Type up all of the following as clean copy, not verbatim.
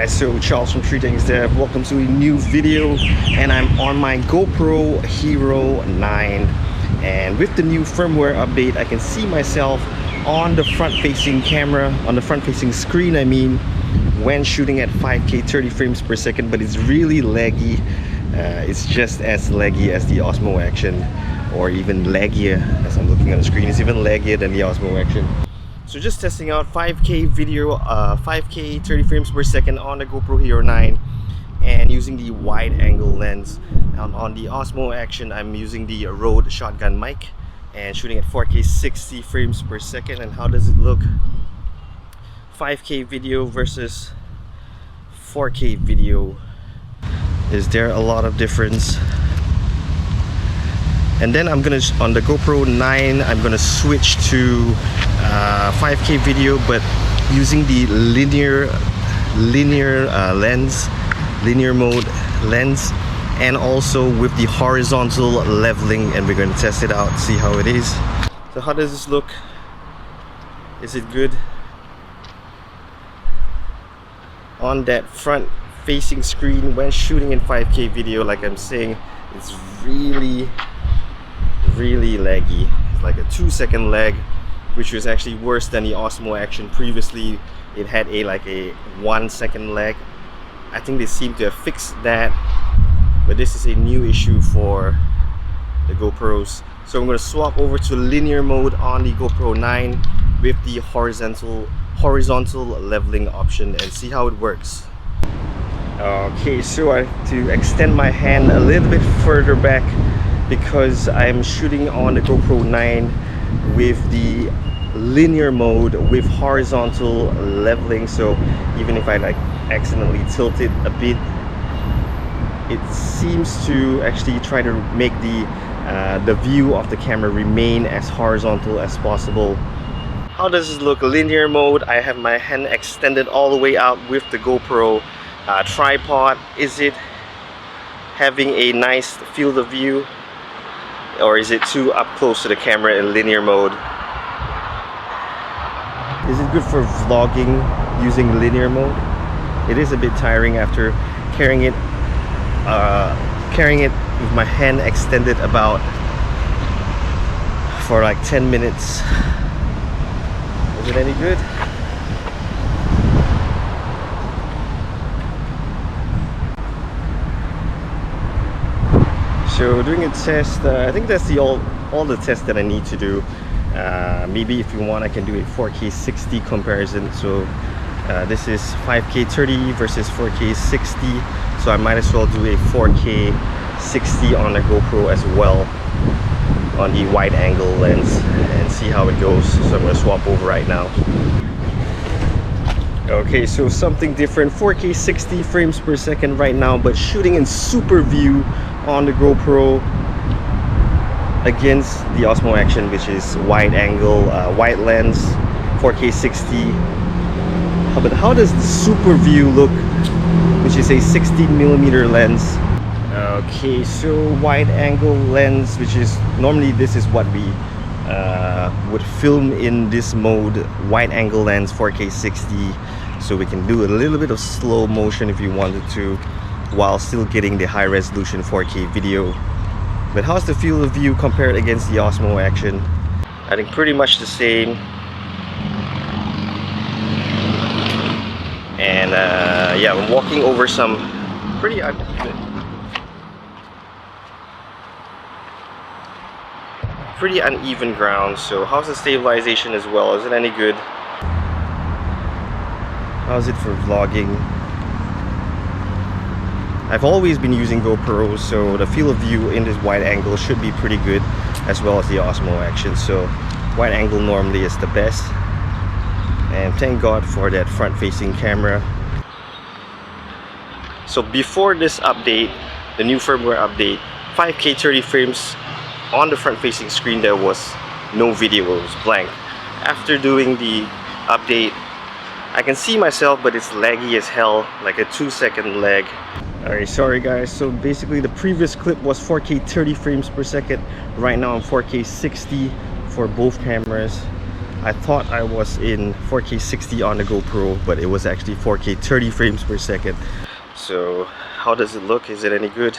guys, so Charles from treetanks-dev. Welcome to a new video, and I'm on my GoPro Hero 9, and with the new firmware update I can see myself on the front-facing camera, on the front-facing screen I mean, when shooting at 5K 30 frames per second, but it's really laggy. It's just as laggy as the Osmo Action, or even laggier. As I'm looking on the screen, it's even laggier than the Osmo Action. So just testing out 5K video, 5K 30 frames per second on the GoPro Hero 9 and using the wide angle lens. On the Osmo Action I'm using the Rode shotgun mic and shooting at 4K 60 frames per second. And how does it look? 5K video versus 4K video. Is there a lot of difference? And then I'm gonna, on the GoPro 9, I'm gonna switch to 5K video, but using the linear mode lens, and also with the horizontal leveling, and we're going to test it out, see how it is. So how does this look? Is it good? On that front facing screen when shooting in 5K video, like I'm saying, it's really laggy. It's like a 2-second lag, which was actually worse than the Osmo Action. Previously it had like a 1-second lag. I think they seem to have fixed that, but this is a new issue for the GoPros. So I'm going to swap over to linear mode on the GoPro 9 with the horizontal leveling option and see how it works. Okay, so I have to extend my hand a little bit further back because I'm shooting on the GoPro 9 with the linear mode with horizontal leveling. So even if I like accidentally tilt it a bit, it seems to actually try to make the view of the camera remain as horizontal as possible. How does this look? Linear mode, I have my hand extended all the way out with the GoPro tripod. Is it having a nice field of view, or is it too up close to the camera in linear mode? Is it good for vlogging using linear mode? It is a bit tiring after carrying it with my hand extended about for like 10 minutes. Is it any good? So doing a test, I think that's all the tests that I need to do. Maybe if you want, I can do a 4K 60 comparison. So this is 5K 30 versus 4K 60. So I might as well do a 4K 60 on the GoPro as well on the wide angle lens and see how it goes. So I'm going to swap over right now. Okay, so something different. 4K 60 frames per second right now, but shooting in super view on the GoPro against the Osmo Action, which is wide angle, wide lens, 4K 60. But how does the super view look, which is a 16mm lens? Okay, so wide angle lens, which is normally this is what we would film in this mode, wide angle lens 4K 60. So we can do a little bit of slow motion if you wanted to, while still getting the high resolution 4K video. But how's the field of view compared against the Osmo Action? I think pretty much the same. And yeah, I'm walking over some pretty uneven ground. So how's the stabilization as well? Is it any good? How's it for vlogging? I've always been using GoPros, so the field of view in this wide angle should be pretty good, as well as the Osmo Action. So wide angle normally is the best, and thank God for that front-facing camera. So before this update, the new firmware update, 5K 30 frames on the front-facing screen, there was no video, it was blank. After doing the update, I can see myself, but it's laggy as hell, like a 2-second lag. Alright, sorry guys. So basically the previous clip was 4K 30 frames per second. Right now I'm 4K 60 for both cameras. I thought I was in 4K 60 on the GoPro, but it was actually 4K 30 frames per second. So how does it look? Is it any good?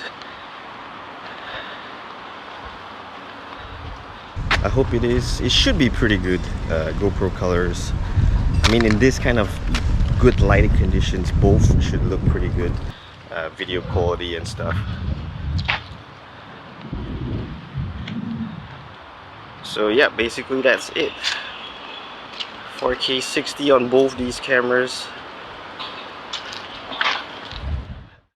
I hope it is. It should be pretty good. GoPro colors. I mean, in this kind of good lighting conditions, both should look pretty good. Video quality and stuff. So yeah, basically that's it. 4K 60 on both these cameras.